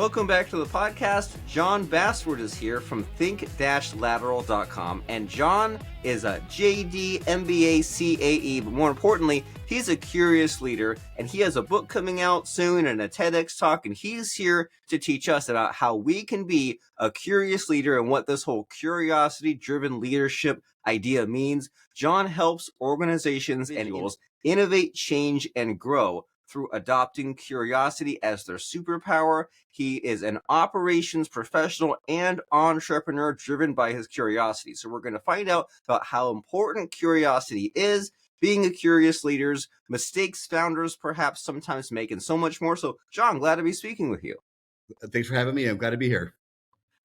Welcome back to the podcast. Jon Bassford is here from think-lateral.com, and Jon is a JD, MBA, CAE, but more importantly, he's a curious leader, and he has a book coming out soon and a TEDx talk, and he's here to teach us about how we can be a curious leader and what this whole curiosity-driven leadership idea means. Jon helps organizations and individuals innovate, change, and grow through adopting curiosity as their superpower. He is an operations professional and entrepreneur driven by his curiosity. So we're going to find out about how important curiosity is, being a curious leaders, mistakes founders perhaps sometimes make, and so much more. So Jon, glad to be speaking with you. Thanks for having me. I'm glad to be here.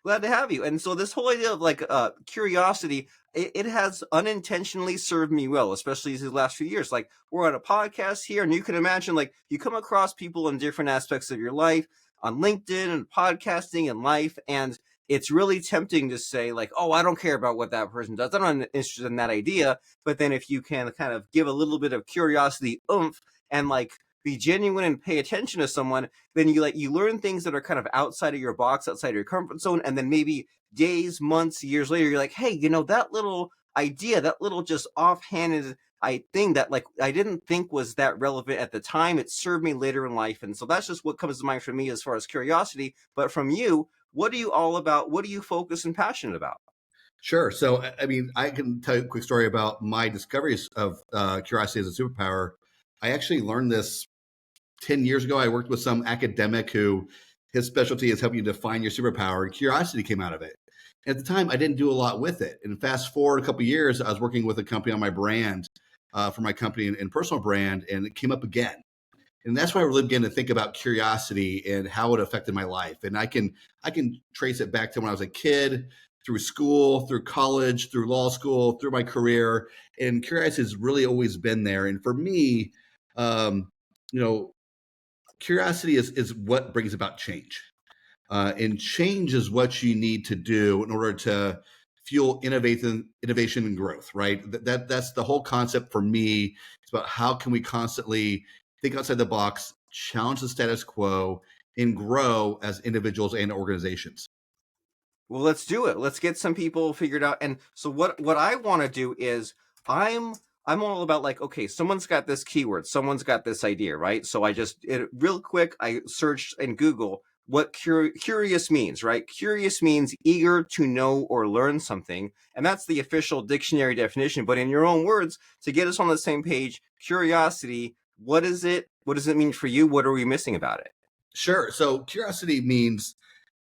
Glad to have you. And so this whole idea of curiosity, it has unintentionally served me well, especially these last few years. Like, we're on a podcast here, and you can imagine, like, you come across people in different aspects of your life on LinkedIn and podcasting and life, and it's really tempting to say, like, oh, I don't care about what that person does. I'm not interested in that idea. But then if you can kind of give a little bit of curiosity oomph and, like, be genuine and pay attention to someone, then you learn things that are kind of outside of your box, outside of your comfort zone, and then maybe days, months, years later, you're like, hey, that little idea, that little just offhanded thing that, like, I didn't think was that relevant at the time, it served me later in life. And so that's just what comes to mind for me as far as curiosity. But from you, what are you all about? What do you focus and passionate about? Sure. So, I mean, I can tell you a quick story about my discoveries of curiosity as a superpower. I actually learned this 10 years ago. I worked with some academic who his specialty is helping you define your superpower, and curiosity came out of it. At the time, I didn't do a lot with it. And fast forward a couple of years, I was working with a company on my brand for my company and personal brand, and it came up again. And that's why I really began to think about curiosity and how it affected my life. And I can trace it back to when I was a kid, through school, through college, through law school, through my career. And curiosity has really always been there. And for me, curiosity is what brings about change. And change is what you need to do in order to fuel innovation and growth, right? That's the whole concept for me. It's about how can we constantly think outside the box, challenge the status quo, and grow as individuals and organizations. Well, let's do it. Let's get some people figured out. And so what I want to do is I'm all about, like, okay, someone's got this keyword, someone's got this idea, right? So real quick, I searched in Google what curious means, right? Curious means eager to know or learn something. And that's the official dictionary definition. But in your own words, to get us on the same page, curiosity, what is it? What does it mean for you? What are we missing about it? Sure. So curiosity means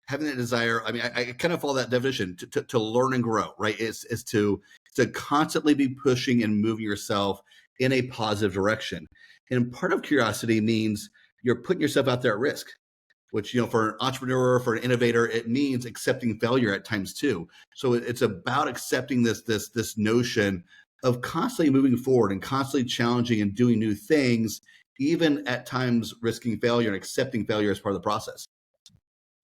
having that desire. I mean, I kind of follow that definition to learn and grow, right? Is to constantly be pushing and moving yourself in a positive direction. And part of curiosity means you're putting yourself out there at risk, which, for an entrepreneur, for an innovator, it means accepting failure at times too. So it's about accepting this notion of constantly moving forward and constantly challenging and doing new things, even at times risking failure and accepting failure as part of the process.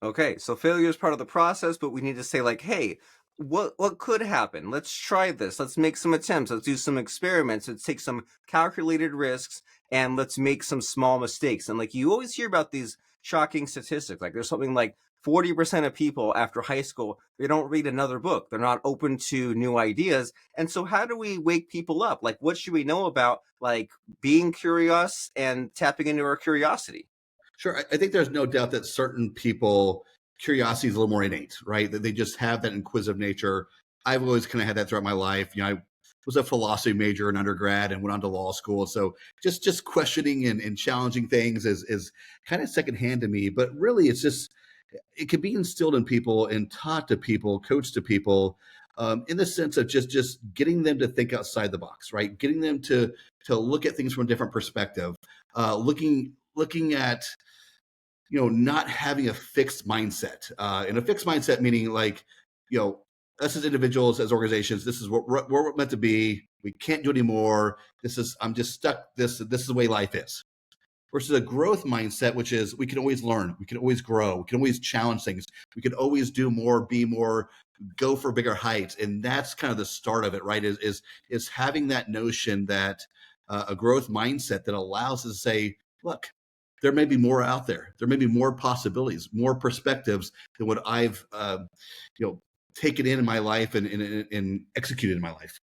Okay, so failure is part of the process, but we need to say, like, hey, what could happen? Let's try this. Let's make some attempts. Let's do some experiments. Let's take some calculated risks, and let's make some small mistakes. And, like, you always hear about these shocking statistics. Like, there's something like 40% of people after high school, they don't read another book. They're not open to new ideas. And so how do we wake people up? Like, what should we know about, like, being curious and tapping into our curiosity? Sure. I think there's no doubt that certain people, curiosity is a little more innate, right? That they just have that inquisitive nature. I've always kind of had that throughout my life. I was a philosophy major in undergrad and went on to law school. So just questioning and challenging things is kind of secondhand to me. But really, it can be instilled in people and taught to people, coached to people, in the sense of just getting them to think outside the box, right? Getting them to look at things from a different perspective, looking at not having a fixed mindset, and a fixed mindset meaning, like, us as individuals, as organizations, this is what we're meant to be. We can't do anymore. I'm just stuck. This is the way life is. Versus a growth mindset, which is we can always learn, we can always grow, we can always challenge things, we can always do more, be more, go for bigger heights. And that's kind of the start of it, right? Is having that notion that a growth mindset that allows us to say, look, there may be more out there. There may be more possibilities, more perspectives than what I've taken in my life and executed in my life.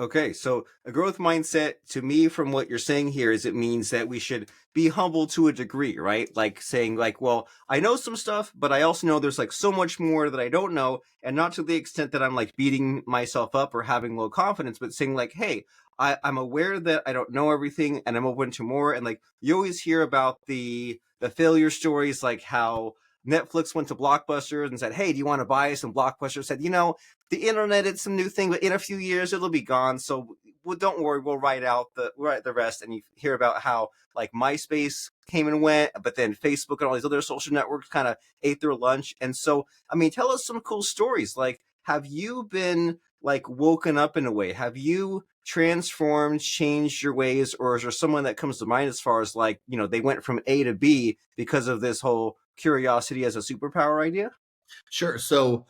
Okay, so a growth mindset to me from what you're saying here is it means that we should be humble to a degree, right? Like saying like, well, I know some stuff, but I also know there's like so much more that I don't know, and not to the extent that I'm like beating myself up or having low confidence, but saying like, hey, I'm aware that I don't know everything and I'm open to more. And like you always hear about the failure stories, like how Netflix went to Blockbuster and said, hey, do you want to buy us? And Blockbuster said, the internet, it's a new thing, but in a few years it'll be gone. So well, don't worry, we'll write the rest. And you hear about how like MySpace came and went, but then Facebook and all these other social networks kind of ate their lunch. And so, I mean, tell us some cool stories. Like, have you been like woken up in a way? Have you transformed, changed your ways, or is there someone that comes to mind as far as like, they went from A to B because of this whole curiosity as a superpower idea? Sure. So,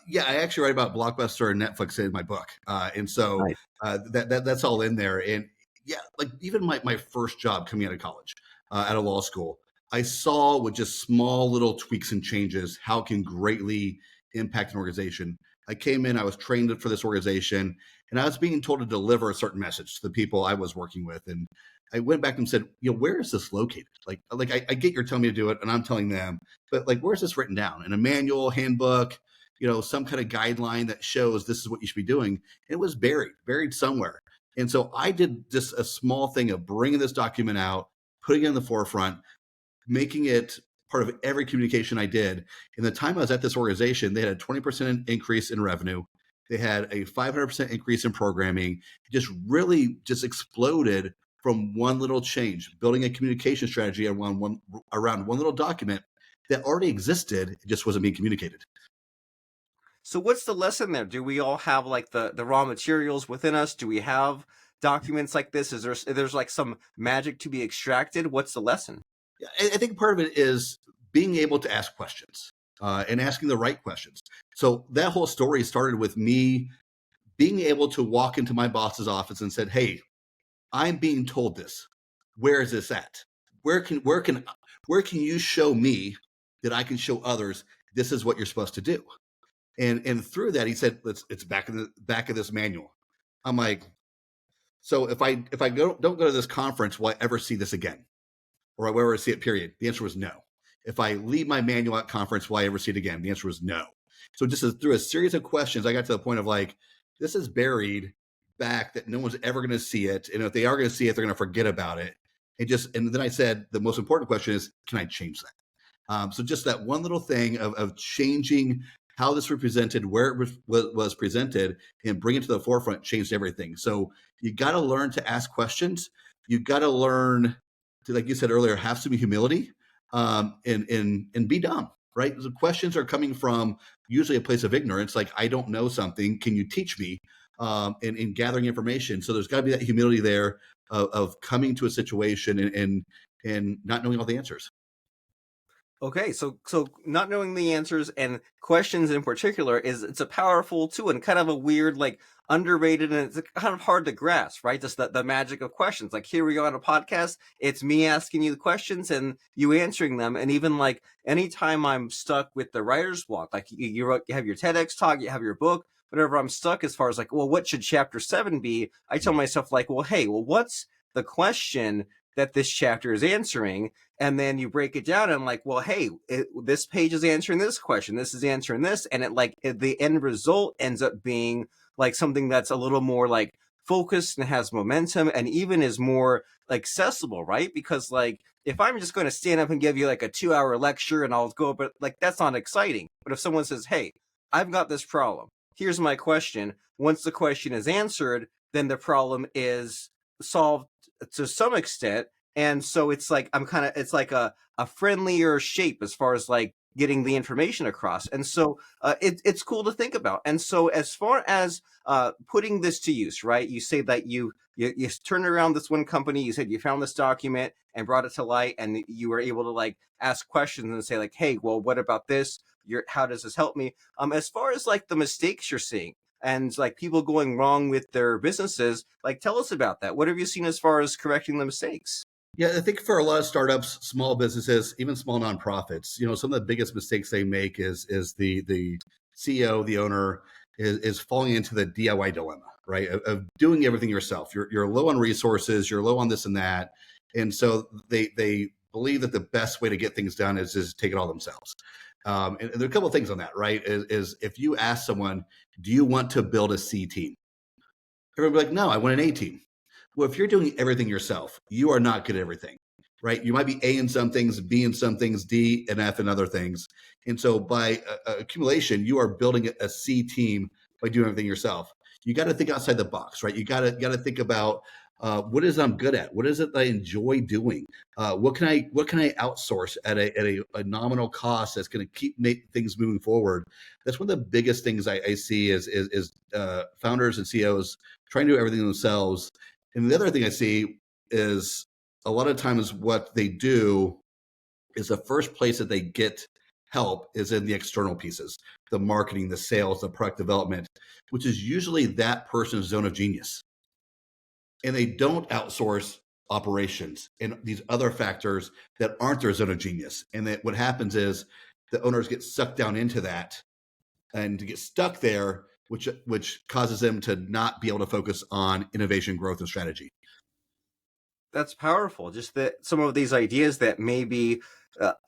yeah, I actually write about Blockbuster and Netflix in my book, and so Right. that's all in there. And yeah, like even my first job coming out of college, out of law school, I saw with just small little tweaks and changes how it can greatly impact an organization. I came in, I was trained for this organization, and I was being told to deliver a certain message to the people I was working with. And I went back and said, where is this located? Like I get you're telling me to do it, and I'm telling them, but like, where's this written down in a manual, handbook, some kind of guideline that shows this is what you should be doing? It was buried somewhere. And so I did just a small thing of bringing this document out, putting it in the forefront, making it part of every communication I did. In the time I was at this organization, they had a 20% increase in revenue. They had a 500% increase in programming. It just really just exploded from one little change, building a communication strategy around one little document that already existed. It just wasn't being communicated. So what's the lesson there? Do we all have like the raw materials within us? Do we have documents like this? There's like some magic to be extracted? What's the lesson? Yeah, I think part of it is being able to ask questions, and asking the right questions. So that whole story started with me being able to walk into my boss's office and said, "Hey, I'm being told this. Where is this at? Where can you show me that I can show others this is what you're supposed to do?" And through that, he said, "It's back in the back of this manual." I'm like, "So if I don't go to this conference, will I ever see this again, or will I ever see it? Period." The answer was no. If I leave my manual at conference, will I ever see it again? The answer was no. So just through a series of questions, I got to the point of like, this is buried back that no one's ever going to see it, and if they are going to see it, they're going to forget about it. And then I said, the most important question is, can I change that? So just that one little thing of changing how this was presented, where it was presented, and bring it to the forefront changed everything. So you got to learn to ask questions. You got to learn to, like you said earlier, have some humility, and be dumb. Right? The questions are coming from usually a place of ignorance. Like, I don't know something. Can you teach me? And gathering information. So there's got to be that humility there of coming to a situation and not knowing all the answers. Okay, so not knowing the answers and questions in particular it's a powerful tool and kind of a weird, like underrated, and it's kind of hard to grasp, right? Just the magic of questions. Like here we go on a podcast, it's me asking you the questions and you answering them. And even like anytime I'm stuck with the writer's block, like you have your TEDx talk, you have your book, whatever, I'm stuck as far as like, well, what should chapter 7 be? I tell myself like, well, hey, well, what's the question that this chapter is answering? And then you break it down and I'm like, well, hey, this page is answering this question, this is answering this, and the end result ends up being like something that's a little more like focused and has momentum and even is more accessible, right? Because like if I'm just going to stand up and give you like a 2-hour lecture and I'll go, but like that's not exciting. But if someone says, hey, I've got this problem, here's my question, once the question is answered, then the problem is solved to some extent. And so it's like it's like a friendlier shape as far as like getting the information across. And so it's cool to think about. And so as far as putting this to use, right? You say that you turned around this one company, you said you found this document and brought it to light, and you were able to like ask questions and say like, hey, well, what about this? How does this help me? As far as like the mistakes you're seeing, and like people going wrong with their businesses, like tell us about that. What have you seen as far as correcting the mistakes? Yeah, I think for a lot of startups, small businesses, even small nonprofits, some of the biggest mistakes they make is the CEO, the owner is falling into the DIY dilemma, right? Of doing everything yourself. You're low on resources, you're low on this and that, and so they believe that the best way to get things done is just take it all themselves. And there are a couple of things on that, right? Is if you ask someone, do you want to build a C team? Everybody will be like, no, I want an A team. Well, if you're doing everything yourself, you are not good at everything, right? You might be A in some things, B in some things, D and F in other things. And so by accumulation, you are building a C team by doing everything yourself. You got to think outside the box, right? You got to think about what is I'm good at? What is it that I enjoy doing? What can I outsource at a nominal cost that's going to keep make things moving forward? That's one of the biggest things I see is founders and CEOs trying to do everything themselves. And the other thing I see is a lot of times what they do is the first place that they get help is in the external pieces, the marketing, the sales, the product development, which is usually that person's zone of genius. And they don't outsource operations and these other factors that aren't their zone of genius. And that what happens is the owners get sucked down into that and to get stuck there, which causes them to not be able to focus on innovation, growth, and strategy. That's powerful. Just that some of these ideas that maybe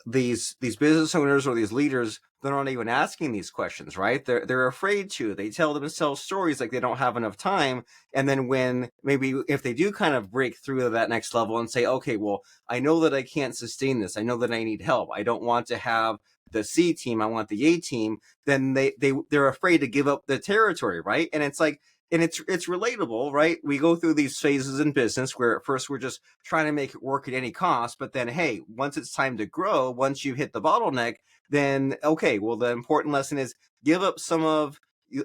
these business owners or these leaders, they're not even asking these questions, right? They're afraid to. They tell themselves stories like they don't have enough time, and then when maybe if they do kind of break through to that next level and say, okay, well, I know that I can't sustain this. I know that I need help. I don't want to have the C team. I want the A team. Then they're afraid to give up the territory, right? And it's like and it's relatable, right? We go through these phases in business where at first we're just trying to make it work at any cost, but then hey, once it's time to grow, once you hit the bottleneck, then okay, well the important lesson is give up some of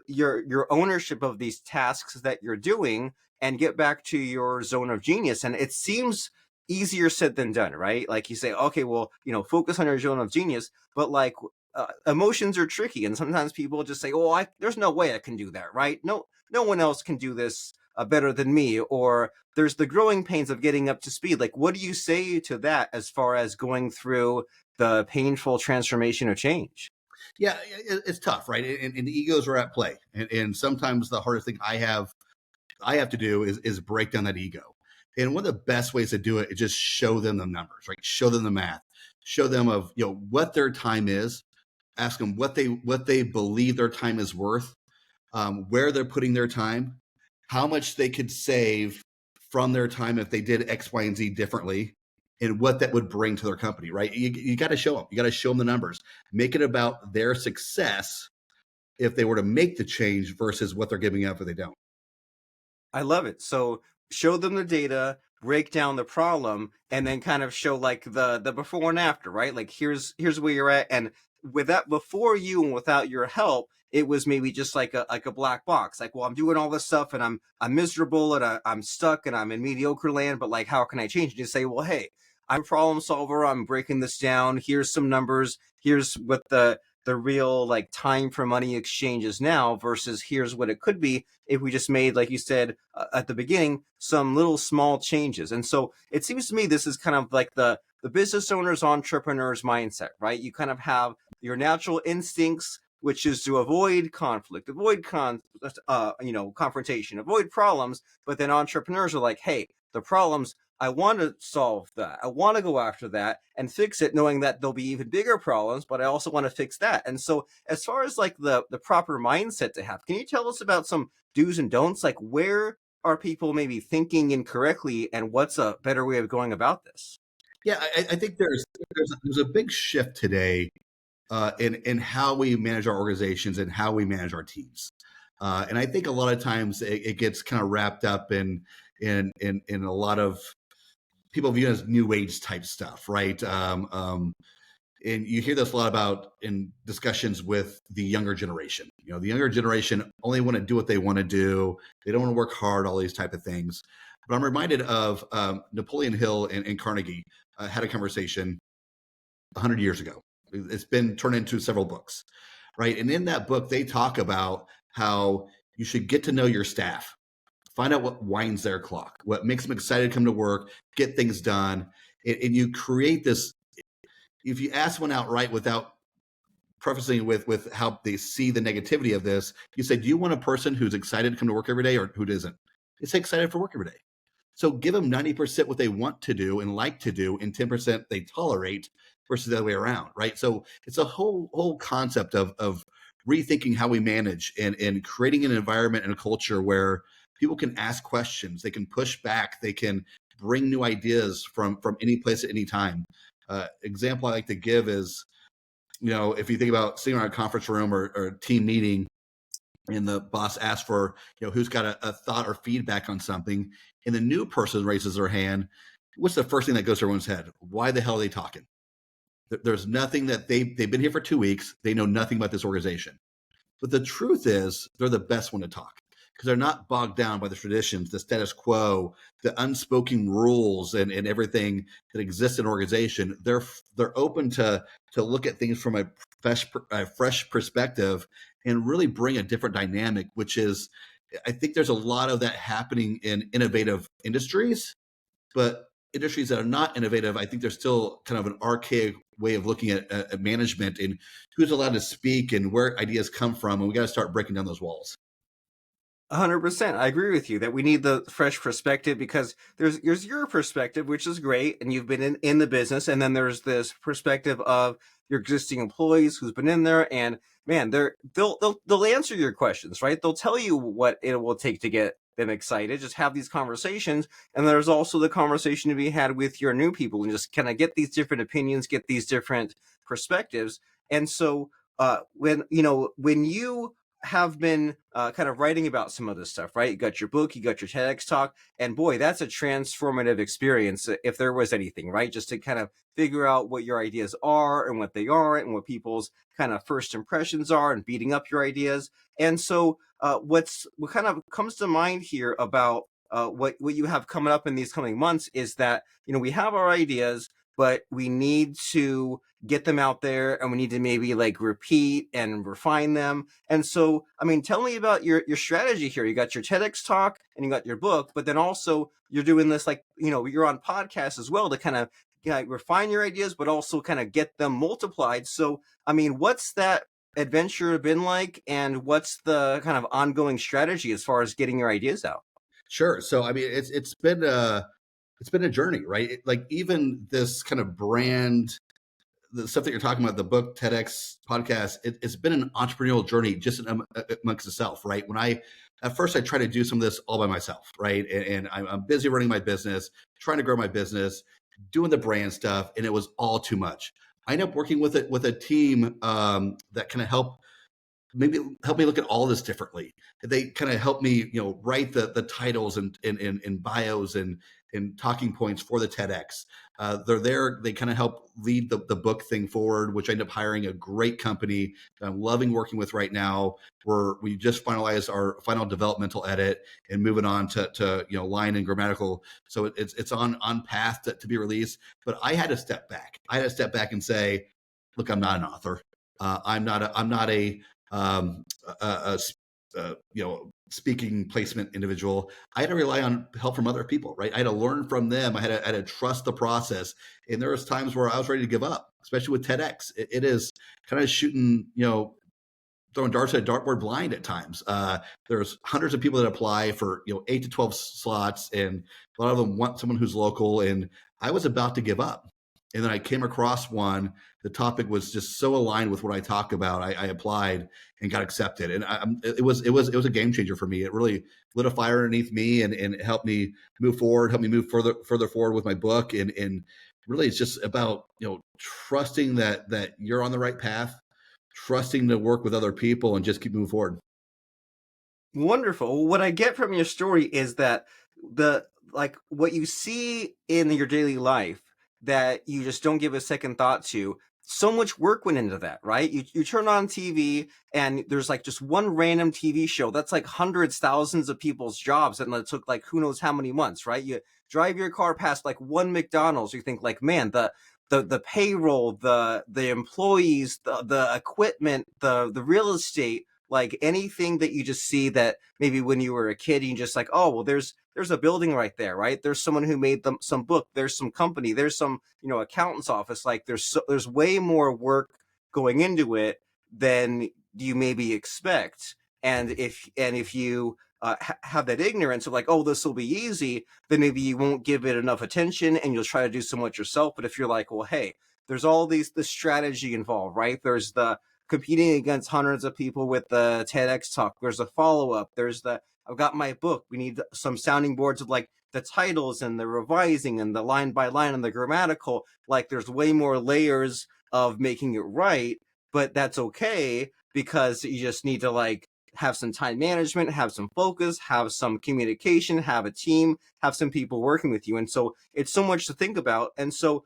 your ownership of these tasks that you're doing and get back to your zone of genius. And it seems easier said than done, right? Like you say, okay, well, focus on your zone of genius, but like emotions are tricky, and sometimes people just say, "Oh, there's no way I can do that." Right? No one else can do this better than me. Or there's the growing pains of getting up to speed. Like, what do you say to that as far as going through the painful transformation or change? Yeah, it's tough, right? And egos are at play, and sometimes the hardest thing I have to do is break down that ego. And one of the best ways to do it is just show them the numbers, right? Show them the math, show them of what their time is, ask them what they believe their time is worth, where they're putting their time, how much they could save from their time if they did X, Y, and Z differently, and what that would bring to their company, right? You got to show them. You got to show them the numbers. Make it about their success if they were to make the change versus what they're giving up if they don't. I love it. So show them the data, break down the problem, and then kind of show like the before and after, right? Like here's where you're at, and with that before you and without your help, it was maybe just like a black box. Like, well, I'm doing all this stuff and I'm miserable and I'm stuck and I'm in mediocre land, but like, how can I change? And you say, well, hey, I'm a problem solver. I'm breaking this down. Here's some numbers. Here's what the real like time for money exchange is now versus here's what it could be if we just made, like you said at the beginning, some little small changes. And so it seems to me this is kind of like the business owner's entrepreneur's mindset, right? You kind of have your natural instincts, which is to avoid conflict, avoid confrontation, avoid problems. But then entrepreneurs are like, hey, the problems, I want to solve that. I want to go after that and fix it, knowing that there'll be even bigger problems, but I also want to fix that. And so, as far as like the proper mindset to have, can you tell us about some do's and don'ts? Like, where are people maybe thinking incorrectly, and what's a better way of going about this? Yeah, I think there's a big shift today in how we manage our organizations and how we manage our teams. And I think a lot of times it gets kind of wrapped up in a lot of people view it as new age type stuff, right? And you hear this a lot about in discussions with the younger generation. The younger generation only want to do what they want to do. They don't want to work hard, all these type of things. But I'm reminded of Napoleon Hill and Carnegie had a conversation 100 years ago. It's been turned into several books, right? And in that book, they talk about how you should get to know your staff find out what winds their clock, what makes them excited to come to work, get things done. And you create this. If you ask one outright without prefacing with how they see the negativity of this, you say, do you want a person who's excited to come to work every day or who isn't? They say excited for work every day. So give them 90% what they want to do and like to do, and 10% they tolerate, versus the other way around, right? So it's a whole concept of rethinking how we manage, and creating an environment and a culture where people can ask questions, they can push back, they can bring new ideas from any place at any time. Example I like to give is, if you think about sitting around a conference room or a team meeting, and the boss asks for, who's got a thought or feedback on something, and the new person raises their hand, what's the first thing that goes through everyone's head? Why the hell are they talking? There's nothing that they've been here for 2 weeks. They know nothing about this organization. But the truth is, they're the best one to talk, because they're not bogged down by the traditions, the status quo, the unspoken rules, and everything that exists in an organization. They're open to look at things from a fresh perspective, and really bring a different dynamic, which is, I think there's a lot of that happening in innovative industries, but industries that are not innovative, I think there's still kind of an archaic way of looking at management and who's allowed to speak and where ideas come from. And we got to start breaking down those walls. 100%. I agree with you that we need the fresh perspective, because there's your perspective, which is great, and you've been in the business, and then there's this perspective of your existing employees who's been in there, and man, they'll answer your questions, right? They'll tell you what it will take to get them excited. Just have these conversations, and there's also the conversation to be had with your new people, and just kind of get these different opinions, get these different perspectives. And so when you have been kind of writing about some of this stuff, right? You got your book, you got your TEDx talk, and boy, that's a transformative experience, if there was anything, right? Just to kind of figure out what your ideas are and what they aren't, and what people's kind of first impressions are, and beating up your ideas. And so what kind of comes to mind here about what you have coming up in these coming months is that, we have our ideas, but we need to get them out there, and we need to maybe like repeat and refine them. And so, I mean, tell me about your strategy here. You got your TEDx talk and you got your book, but then also you're doing this, like, you're on podcasts as well to kind of refine your ideas, but also kind of get them multiplied. So, I mean, what's that adventure been like, and what's the kind of ongoing strategy as far as getting your ideas out? Sure. So, I mean, it's been a journey, right? Like, even this kind of brand, the stuff that you're talking about, the book, TEDx, podcast, it's been an entrepreneurial journey just amongst itself, right? At first I tried to do some of this all by myself, right? And I'm busy running my business, trying to grow my business, doing the brand stuff, and it was all too much. I ended up working with a team that kind of maybe help me look at all this differently. They kind of help me, write the titles and bios and talking points for the TEDx. They're there. They kind of help lead the book thing forward, which I ended up hiring a great company that I'm loving working with right now, where we just finalized our final developmental edit and moving on to line and grammatical. So it's on path to be released. But I had to step back. I had to step back and say, look, I'm not an author. I'm not a speaking placement individual. I had to rely on help from other people, right? I had to learn from them. I had to trust the process. And there was times where I was ready to give up, especially with TEDx. It is kind of shooting, throwing darts at a dartboard blind at times. There's hundreds of people that apply for 8 to 12 slots, and a lot of them want someone who's local. And I was about to give up, and then I came across one. The topic was just so aligned with what I talk about. I applied and got accepted, and it was a game changer for me. It really lit a fire underneath me, and helped me move forward, helped me move further forward with my book. And really, it's just about trusting that you're on the right path, trusting to work with other people, and just keep moving forward. Wonderful. What I get from your story is that what you see in your daily life that you just don't give a second thought to, so much work went into that, right? You turn on TV and there's like just one random TV show that's like hundreds, thousands of people's jobs, and it took like who knows how many months, right? You drive your car past like one McDonald's, you think like, man, the payroll, the employees, the equipment, the real estate, like anything that you just see that maybe when you were a kid, you just like, oh, well, there's a building right there, right? There's someone who made them some book. There's some company. There's some, accountant's office. Like there's way more work going into it than you maybe expect. And if you have that ignorance of like, oh, this will be easy, then maybe you won't give it enough attention and you'll try to do so much yourself. But if you're like, well, hey, there's all the strategy involved, right? There's the competing against hundreds of people with the TEDx talk. There's a follow up. There's the I've got my book. We need some sounding boards of like the titles and the revising and the line by line and the grammatical. Like there's way more layers of making it right, but that's okay because you just need to like have some time management, have some focus, have some communication, have a team, have some people working with you. And so it's so much to think about. And so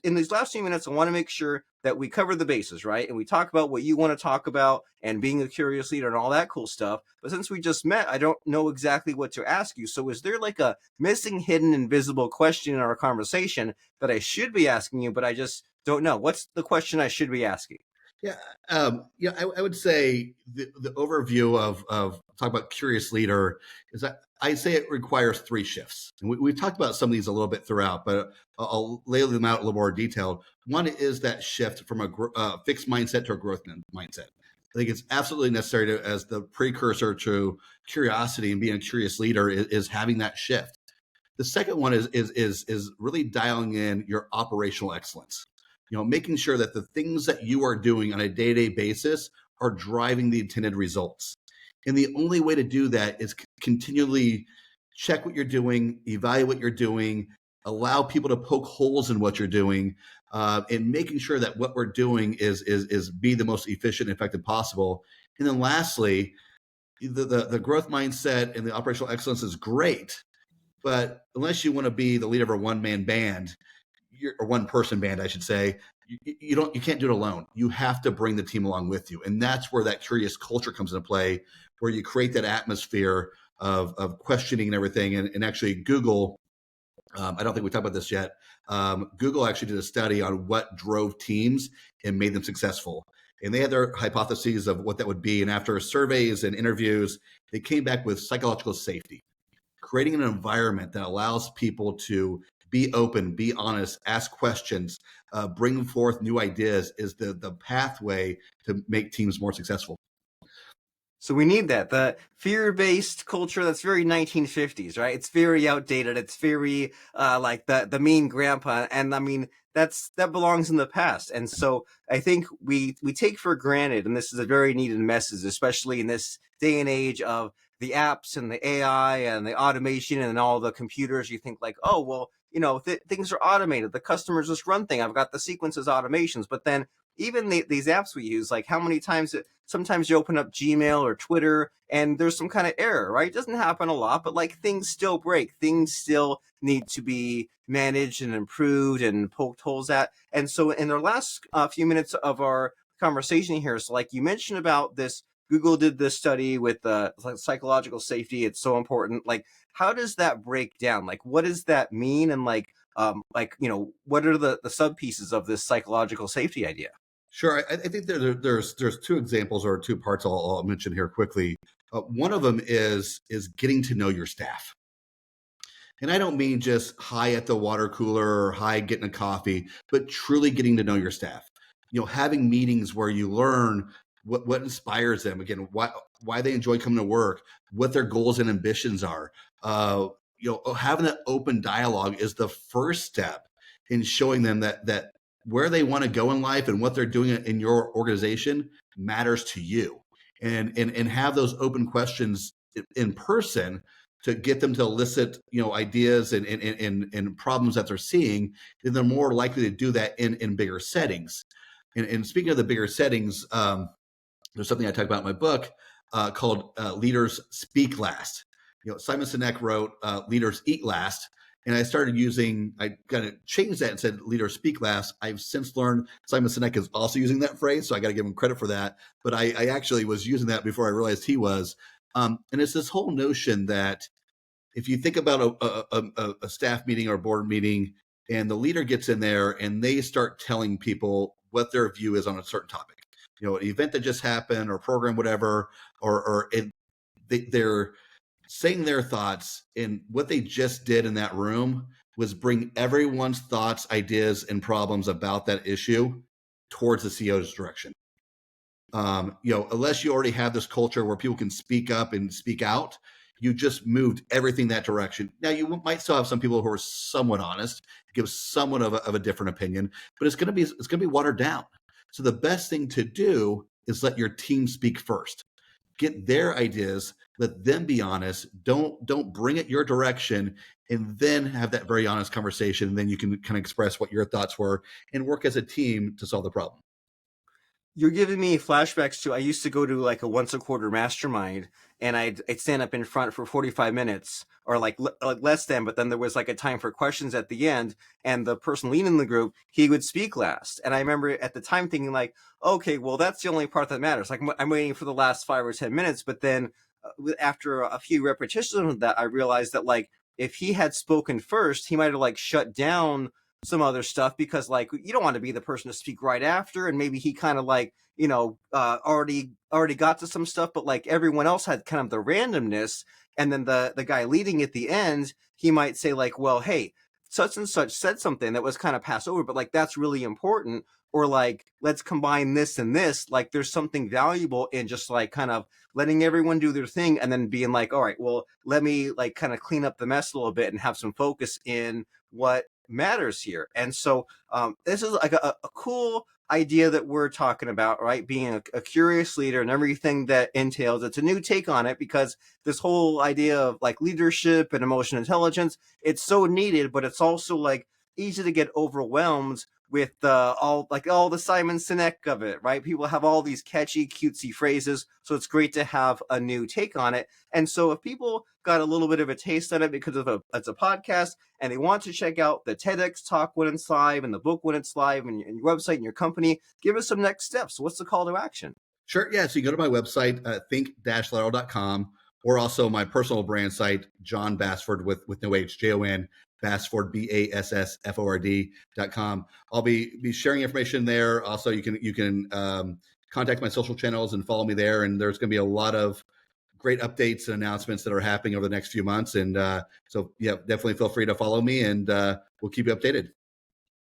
in these last few minutes, I want to make sure that we cover the bases, right? And we talk about what you want to talk about and being a curious leader and all that cool stuff. But since we just met, I don't know exactly what to ask you. So is there like a missing, hidden, invisible question in our conversation that I should be asking you, but I just don't know? What's the question I should be asking? Yeah, I would say the overview of talk about curious leader is that I say it requires three shifts. And we've talked about some of these a little bit throughout, but I'll lay them out a little more detailed. One is that shift from a fixed mindset to a growth mindset. I think it's absolutely necessary to, as the precursor to curiosity and being a curious leader, is having that shift. The second one is really dialing in your operational excellence. Making sure that the things that you are doing on a day-to-day basis are driving the intended results. And the only way to do that is continually check what you're doing, evaluate what you're doing, allow people to poke holes in what you're doing, and making sure that what we're doing is be the most efficient and effective possible. And then lastly, the growth mindset and the operational excellence is great, but unless you want to be the leader of a one-man band, or one person band, I should say, you can't do it alone. You have to bring the team along with you. And that's where that curious culture comes into play, where you create that atmosphere of questioning and everything. And actually Google, I don't think we talked about this yet. Google actually did a study on what drove teams and made them successful. And they had their hypotheses of what that would be. And after surveys and interviews, they came back with psychological safety, creating an environment that allows people to be open, be honest, ask questions, bring forth new ideas is the pathway to make teams more successful. So we need that. The fear-based culture that's very 1950s, right? It's very outdated. It's very like the mean grandpa. And I mean, that belongs in the past. And so I think we take for granted, and this is a very needed message, especially in this day and age of the apps and the AI and the automation and all the computers. You think like, oh, well, things are automated. The customers just run things. I've got the sequences automations. But then even these apps we use, like how many times sometimes you open up Gmail or Twitter and there's some kind of error, right? It doesn't happen a lot, but like things still break. Things still need to be managed and improved and poked holes at. And so in the last few minutes of our conversation here, so like you mentioned about this, Google did this study with like psychological safety. It's so important. Like, how does that break down? Like, what does that mean? And what are the sub pieces of this psychological safety idea? Sure. I think there's two examples or two parts I'll mention here quickly. One of them is getting to know your staff. And I don't mean just hi at the water cooler or hi getting a coffee, but truly getting to know your staff. Having meetings where you learn what inspires them, again, why they enjoy coming to work, what their goals and ambitions are. Having an open dialogue is the first step in showing them that where they want to go in life and what they're doing in your organization matters to you, and have those open questions in person to get them to elicit ideas and problems that they're seeing. Then they're more likely to do that in bigger settings. And speaking of the bigger settings, there's something I talk about in my book called Leaders Speak Last. Simon Sinek wrote Leaders Eat Last. And I kind of changed that and said, leaders speak last. I've since learned Simon Sinek is also using that phrase, so I got to give him credit for that. But I actually was using that before I realized he was. And it's this whole notion that if you think about a staff meeting or a board meeting, and the leader gets in there and they start telling people what their view is on a certain topic. an event that just happened or program, whatever, or they're saying their thoughts, and what they just did in that room was bring everyone's thoughts, ideas, and problems about that issue towards the CEO's direction. Unless you already have this culture where people can speak up and speak out, you just moved everything that direction. Now, you might still have some people who are somewhat honest, give somewhat of a different opinion, but it's going to be watered down. So the best thing to do is let your team speak first. Get their ideas, let them be honest. Don't bring it your direction, and then have that very honest conversation. And then you can kind of express what your thoughts were and work as a team to solve the problem. You're giving me flashbacks to, I used to go to like a once a quarter mastermind, and I'd stand up in front for 45 minutes or like less than, but then there was like a time for questions at the end, and the person leading the group, he would speak last. And I remember at the time thinking like, okay, well, that's the only part that matters. Like I'm waiting for the last 5 or 10 minutes, but then after a few repetitions of that, I realized that like if he had spoken first, he might have like shut down some other stuff, because like you don't want to be the person to speak right after, and maybe he kind of like already got to some stuff, but like everyone else had kind of the randomness, and then the guy leading at the end, he might say like, well, hey, such and such said something that was kind of passed over, but like that's really important, or like let's combine this and this, like there's something valuable in just like kind of letting everyone do their thing, and then being like, all right, well, let me like kind of clean up the mess a little bit and have some focus in what matters here. And so this is like a cool idea that we're talking about, right? Being a curious leader and everything that entails. It's a new take on it, because this whole idea of like leadership and emotional intelligence, it's so needed, but it's also like easy to get overwhelmed with all the Simon Sinek of it, right? People have all these catchy, cutesy phrases, so it's great to have a new take on it. And so if people got a little bit of a taste on it because of it's a podcast, and they want to check out the TEDx talk when it's live and the book when it's live, and your website and your company, give us some next steps. What's the call to action? Sure. Yeah. So you go to my website, think-lateral.com, or also my personal brand site, Jon Bassford with no H, Jon Bassford, Bassford.com. I'll be sharing information there. Also, you can contact my social channels and follow me there. And there's going to be a lot of great updates and announcements that are happening over the next few months. And so, yeah, definitely feel free to follow me, and we'll keep you updated.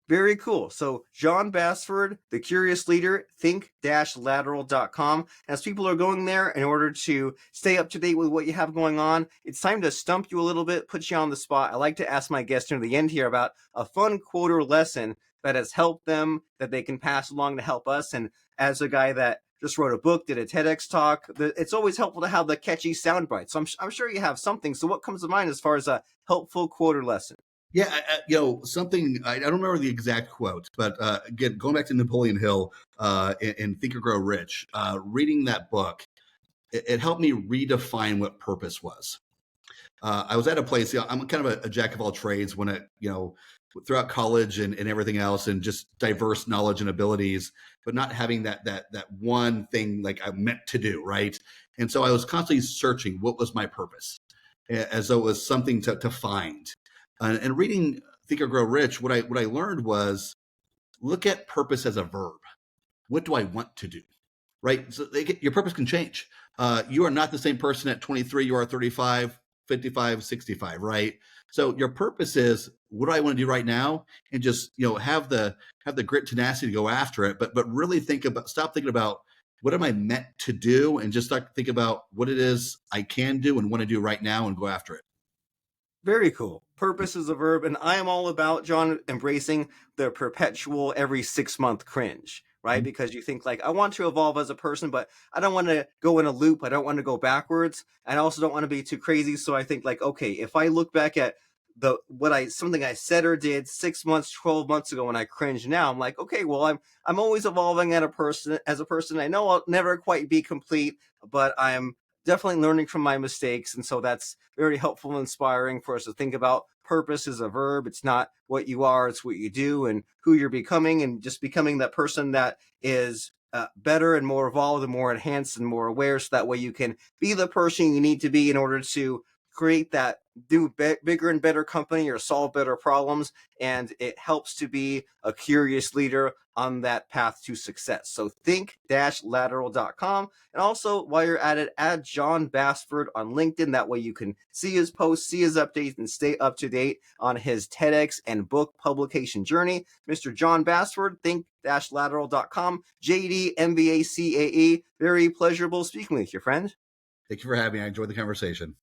Very cool. So Jon Bassford, the curious leader, think-lateral.com. As people are going there in order to stay up to date with what you have going on, it's time to stump you a little bit, put you on the spot. I like to ask my guests near the end here about a fun quote or lesson that has helped them, that they can pass along to help us. And as a guy that just wrote a book, did a TEDx talk, it's always helpful to have the catchy sound bites. So I'm sure you have something. So what comes to mind as far as a helpful quote or lesson? Yeah, something, I don't remember the exact quote, but again, going back to Napoleon Hill in Think or Grow Rich, reading that book, it helped me redefine what purpose was. I was at a place, I'm kind of a jack of all trades throughout college and everything else, and just diverse knowledge and abilities, but not having that one thing like I meant to do, right? And so I was constantly searching what was my purpose, as though it was something to find. And reading Think or Grow Rich, what I learned was, look at purpose as a verb. What do I want to do? Right? So your purpose can change. You are not the same person at 23 you are 35, 55, 65, right? So your purpose is, what do I want to do right now? And just have the grit, tenacity to go after it. But really stop thinking about what am I meant to do, and just start thinking about what it is I can do and want to do right now, and go after it. Very cool. Purpose is a verb, and I am all about, Jon, embracing the perpetual every 6 month cringe, right? Because you think like, I want to evolve as a person, but I don't want to go in a loop. I don't want to go backwards. I also don't want to be too crazy. So I think like, okay, if I look back at something I said or did 6 months, 12 months ago when I cringe now, I'm like, okay, well, I'm always evolving as a person. I know I'll never quite be complete, but I'm definitely learning from my mistakes. And so that's very helpful and inspiring for us to think about purpose as a verb. It's not what you are, it's what you do and who you're becoming, and just becoming that person that is better and more evolved and more enhanced and more aware. So that way you can be the person you need to be in order to create that bigger and better company or solve better problems. And it helps to be a curious leader on that path to success. So think-lateral.com. And also, while you're at it, add Jon Bassford on LinkedIn. That way you can see his posts, see his updates, and stay up to date on his TEDx and book publication journey. Mr. Jon Bassford, think-lateral.com, JD, MBA, CAE. Very pleasurable speaking with you, friend. Thank you for having me. I enjoyed the conversation.